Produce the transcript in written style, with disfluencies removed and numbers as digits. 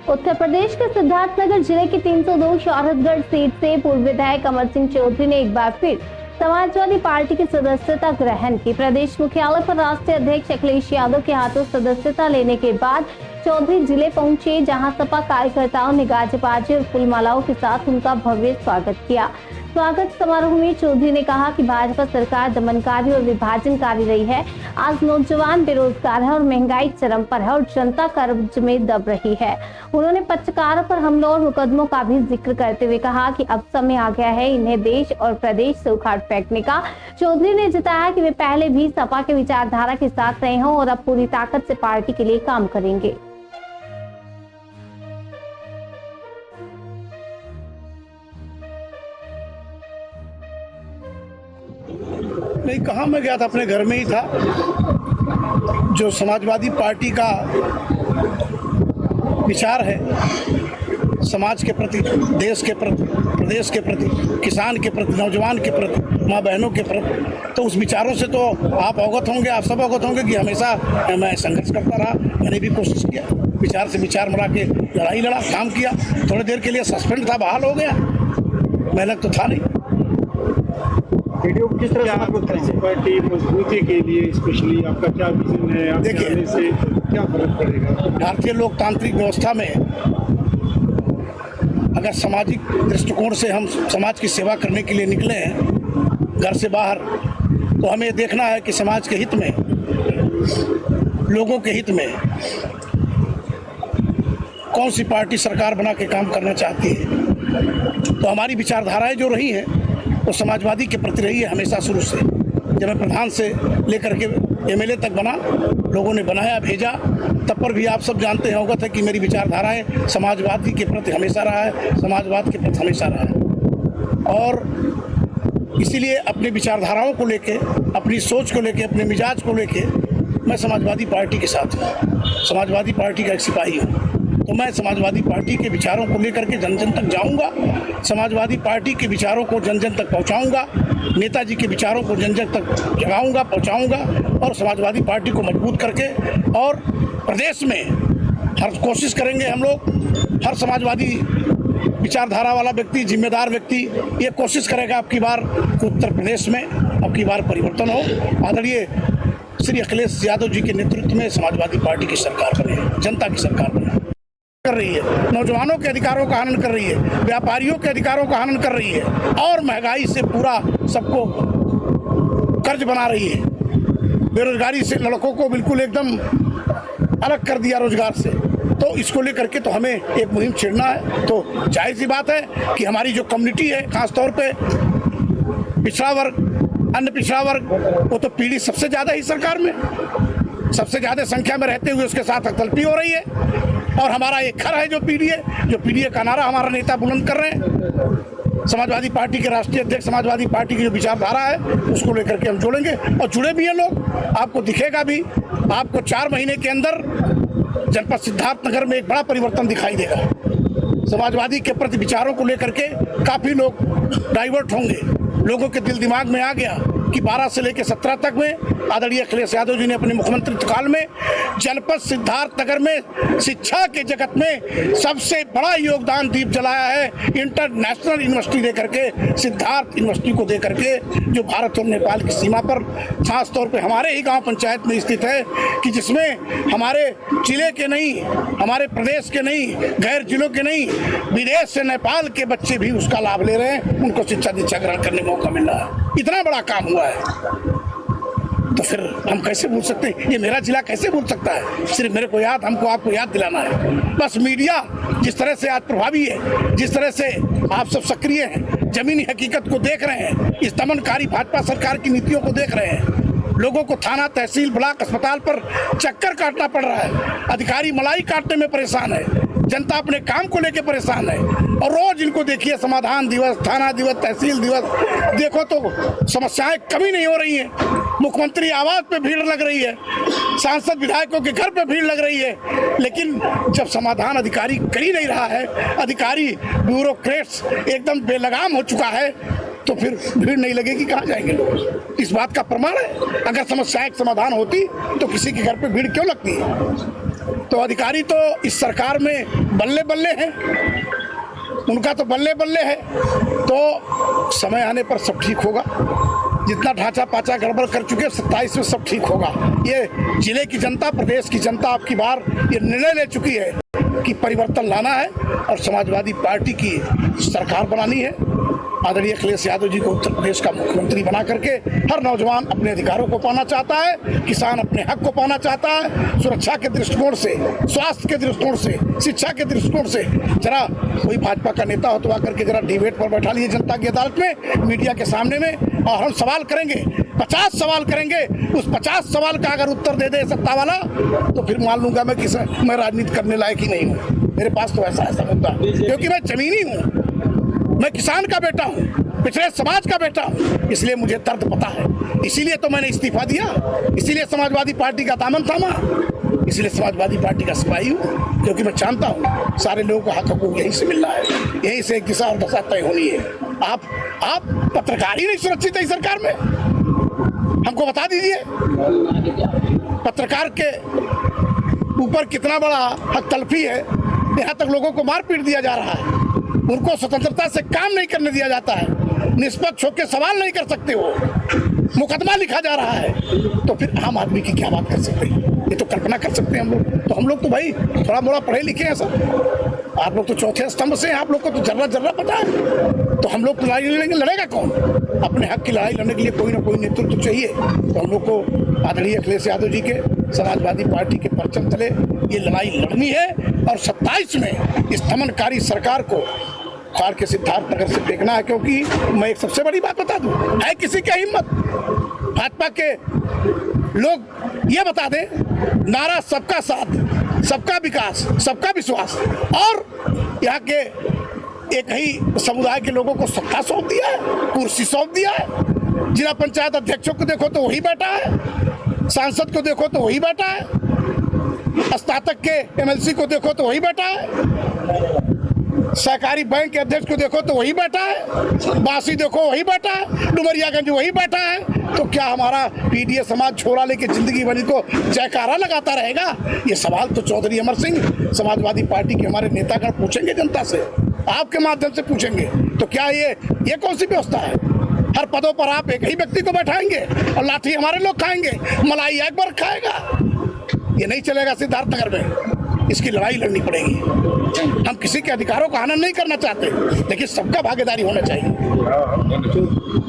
उत्तर प्रदेश के सिद्धार्थनगर जिले की 302 शौहरतगढ़ सीट से पूर्व विधायक अमर सिंह चौधरी ने एक बार फिर समाजवादी पार्टी की सदस्यता ग्रहण की। प्रदेश मुख्यालय पर राष्ट्रीय अध्यक्ष अखिलेश यादव के हाथों सदस्यता लेने के बाद चौधरी जिले पहुंचे, जहां सपा कार्यकर्ताओं ने गाजेबाजी और फूलमालाओं के साथ उनका भव्य स्वागत किया। स्वागत समारोह में चौधरी ने कहा कि भाजपा सरकार दमनकारी और विभाजनकारी रही है। आज नौजवान बेरोजगार है और महंगाई चरम पर है और जनता कर्ज में दब रही है। उन्होंने पत्रकारों पर हमलों और मुकदमों का भी जिक्र करते हुए कहा कि अब समय आ गया है इन्हें देश और प्रदेश से उखाड़ फेंकने का। चौधरी ने जताया कि वे पहले भी सपा के विचारधारा के साथ रहे हों और अब पूरी ताकत से पार्टी के लिए काम करेंगे। नहीं, कहाँ मैं गया था, अपने घर में ही था। जो समाजवादी पार्टी का विचार है समाज के प्रति, देश के प्रति, प्रदेश के प्रति, किसान के प्रति, नौजवान के प्रति, माँ बहनों के प्रति, तो उस विचारों से तो आप अवगत होंगे, आप सब अवगत होंगे कि हमेशा मैं संघर्ष करता रहा। मैंने भी कोशिश किया, विचार से विचार मिला के लड़ाई लड़ा, काम किया। थोड़ी देर के लिए सस्पेंड था, बहाल हो गया, मेहनत तो था नहीं। वीडियो किस तरह से पार्टी मजबूती के लिए स्पेशली आपका क्या विजन है? देखिए, से क्या फर्क पड़ेगा? भारतीय लोकतांत्रिक व्यवस्था में अगर सामाजिक दृष्टिकोण से हम समाज की सेवा करने के लिए निकले हैं घर से बाहर, तो हमें देखना है कि समाज के हित में, लोगों के हित में कौन सी पार्टी सरकार बना के काम करना चाहती है। तो हमारी विचारधाराएं जो रही हैं वो समाजवादी के प्रति रही है हमेशा शुरू से। जब मैं प्रधान से लेकर के एमएलए तक बना, लोगों ने बनाया, भेजा, तब पर भी आप सब जानते हैं, अवगत है कि मेरी विचारधाराएं समाजवादी के प्रति हमेशा रहा है, समाजवाद के प्रति हमेशा रहा है। और इसीलिए अपनी विचारधाराओं को लेके, अपनी सोच को लेके, अपने मिजाज को लेके मैं समाजवादी पार्टी के साथ हूँ, समाजवादी पार्टी का एक सिपाही हूँ। तो मैं समाजवादी पार्टी के विचारों को लेकर के जन जन तक जाऊंगा, समाजवादी पार्टी के विचारों को जन जन तक पहुंचाऊंगा, नेताजी के विचारों को जन जन तक जगाऊंगा, पहुंचाऊंगा, और समाजवादी पार्टी को मजबूत करके और प्रदेश में हर कोशिश करेंगे हम लोग। हर समाजवादी विचारधारा वाला व्यक्ति, जिम्मेदार व्यक्ति ये कोशिश करेगा अब की बार उत्तर प्रदेश में अब की बार परिवर्तन हो। आदरणीय श्री अखिलेश यादव जी के नेतृत्व में समाजवादी पार्टी की सरकार बने, जनता की सरकार बने कर रही है, नौजवानों के अधिकारों का हनन कर रही है, व्यापारियों के अधिकारों का हनन कर रही है, और महंगाई से पूरा सबको कर्ज बना रही है। बेरोजगारी से लड़कों को बिल्कुल एकदम अलग कर दिया रोजगार से। तो इसको लेकर के तो हमें एक मुहिम छेड़ना है। तो जाहिर सी बात है कि हमारी जो कम्युनिटी है, खासतौर पे पिछड़ा वर्ग, अन्य पिछड़ा वर्ग, वो तो पीढ़ी सबसे ज़्यादा ही सरकार में, सबसे ज़्यादा संख्या में रहते हुए उसके साथ अकतलपी हो रही है। और हमारा एक खर है जो पीडीए का नारा हमारा नेता बुलंद कर रहे हैं। समाजवादी पार्टी के राष्ट्रीय अध्यक्ष, समाजवादी पार्टी की जो विचारधारा है उसको लेकर के हम जोड़ेंगे, और जुड़े भी हैं लोग। आपको दिखेगा भी, आपको 4 महीने के अंदर जनपद सिद्धार्थनगर में एक बड़ा परिवर्तन दिखाई देगा। समाजवादी के प्रति विचारों को लेकर के काफ़ी लोग डाइवर्ट होंगे। लोगों के दिल दिमाग में आ गया कि 12 से लेकर 17 तक में आदरणीय अखिलेश यादव जी ने अपने मुख्यमंत्री काल में जनपद सिद्धार्थनगर में शिक्षा के जगत में सबसे बड़ा योगदान दीप जलाया है। इंटरनेशनल यूनिवर्सिटी दे करके, सिद्धार्थ यूनिवर्सिटी को दे करके, जो भारत और नेपाल की सीमा पर खास तौर पे हमारे ही गांव पंचायत में स्थित है, कि जिसमें हमारे जिले के नहीं, हमारे प्रदेश के नहीं, गैर जिलों के नहीं, विदेश से नेपाल के बच्चे भी उसका लाभ ले रहे हैं, उनको शिक्षा दीक्षा ग्रहण करने का मौका मिल रहा है। इतना बड़ा काम हुआ है, तो फिर हम कैसे भूल सकते हैं? ये मेरा जिला कैसे भूल सकता है? सिर्फ मेरे को याद, हमको आपको याद दिलाना है। बस मीडिया जिस तरह से आज प्रभावी है, जिस तरह से आप सब सक्रिय हैं, जमीनी हकीकत को देख रहे हैं, इस दमनकारी भाजपा सरकार की नीतियों को देख रहे हैं, लोगों को थाना, तहसील, ब्लॉक, अस्पताल पर चक्कर काटना पड़ रहा है, अधिकारी मलाई काटने में परेशान है, जनता अपने काम को लेकर परेशान है, और रोज इनको देखिए समाधान दिवस, थाना दिवस, तहसील दिवस, देखो तो समस्याएं कमी नहीं हो रही हैं। मुख्यमंत्री आवास पे भीड़ लग रही है, सांसद विधायकों के घर पे भीड़ लग रही है, लेकिन जब समाधान अधिकारी कर ही नहीं रहा है, अधिकारी ब्यूरोक्रेट्स एकदम बेलगाम हो चुका है, तो फिर भीड़ नहीं लगेगी, कहाँ जाएंगे लोग? इस बात का प्रमाण है। अगर समस्याएं समाधान होती तो किसी के घर पे भीड़ क्यों लगती है? तो अधिकारी तो इस सरकार में बल्ले बल्ले हैं, उनका तो बल्ले बल्ले है। तो समय आने पर सब ठीक होगा। जितना ढांचा पाचा गड़बड़ कर चुके 27 में सब ठीक होगा। ये जिले की जनता, प्रदेश की जनता अब की बार ये निर्णय ले चुकी है कि परिवर्तन लाना है और समाजवादी पार्टी की सरकार बनानी है। आदरणीय अखिलेश यादव जी को उत्तर प्रदेश का मुख्यमंत्री बना करके हर नौजवान अपने अधिकारों को पाना चाहता है, किसान अपने हक को पाना चाहता है। सुरक्षा के दृष्टिकोण से, स्वास्थ्य के दृष्टिकोण से, शिक्षा के दृष्टिकोण से जरा कोई भाजपा का नेता हो तो आकर के जरा डिबेट पर बैठा लिए जनता की अदालत में, मीडिया के सामने में, और हम सवाल करेंगे, 50 सवाल करेंगे। उस 50 सवाल का अगर उत्तर दे दे सत्ता वाला तो फिर मान लूंगा मैं राजनीति करने लायक ही नहीं हूँ। मेरे पास तो ऐसा मुद्दा, क्योंकि मैं जमीनी हूँ, मैं किसान का बेटा हूँ, पिछड़े समाज का बेटा हूँ, इसलिए मुझे दर्द पता है। इसीलिए तो मैंने इस्तीफा दिया, इसीलिए समाजवादी पार्टी का दामन थामा, इसलिए समाजवादी पार्टी का सिपाही हूँ, क्योंकि मैं जानता हूँ सारे लोगों का हक हकूक यहीं से मिल रहा है, यहीं से एक दिशा और दशा तय होनी है। आप पत्रकार ही नहीं सुरक्षित है इस सरकार में, हमको बता दीजिए पत्रकार के ऊपर कितना बड़ा हक तलफी है। यहाँ तक लोगों को मार पीट दिया जा रहा है, उनको स्वतंत्रता से काम नहीं करने दिया जाता है, निष्पक्ष होकर सवाल नहीं कर सकते हो, मुकदमा लिखा जा रहा है, तो फिर आम आदमी की क्या बात कर सकते हैं? ये तो कल्पना कर सकते हैं हम लोग। तो हम लोग तो भाई थोड़ा मोड़ा पढ़े लिखे हैं सब, आप लोग तो चौथे स्तंभ से हैं, आप लोग को तो जर्रा पता है। तो हम लोग तो लड़ाई लड़ेंगे, लड़ेगा कौन? अपने हक की लड़ाई लड़ने के लिए कोई ना कोई नेतृत्व चाहिए। तो हम लोग को आदरणीय अखिलेश यादव जी के समाजवादी पार्टी के परचम तले ये लड़ाई लड़नी है और 27 में इस दमनकारी सरकार को खाड़ के सिद्धार्थनगर से फेंकना है। क्योंकि मैं एक सबसे बड़ी बात बता दूं, है किसी की हिम्मत, भाजपा के लोग ये बता दें, नारा सबका साथ, सबका विकास, सबका विश्वास, और यहाँ के एक ही समुदाय के लोगों को सत्ता सौंप दिया है, कुर्सी सौंप दिया है। जिला पंचायत अध्यक्षों को देखो तो वही बैठा है, सांसद को देखो तो वही बैठा है, स्नातक के एमएलसी को देखो तो वही बैठा है, सहकारी बैंक के अध्यक्ष को देखो तो वही बैठा है, बासी देखो वही बैठा है, डुमरियागंज वही बैठा है। तो क्या हमारा पीडीए समाज छोरा लेके जिंदगी भर को जयकारा लगाता रहेगा? ये सवाल तो चौधरी अमर सिंह समाजवादी पार्टी के हमारे नेतागण पूछेंगे जनता से, आपके माध्यम से पूछेंगे। तो क्या ये कौन सी व्यवस्था है? हर पदों पर आप एक ही व्यक्ति को बैठाएंगे और लाठी हमारे लोग खाएंगे, मलाई अकबर खाएगा? ये नहीं चलेगा सिद्धार्थनगर में, इसकी लड़ाई लड़नी पड़ेगी। हम किसी के अधिकारों का हनन नहीं करना चाहते, लेकिन सबका भागीदारी होना चाहिए।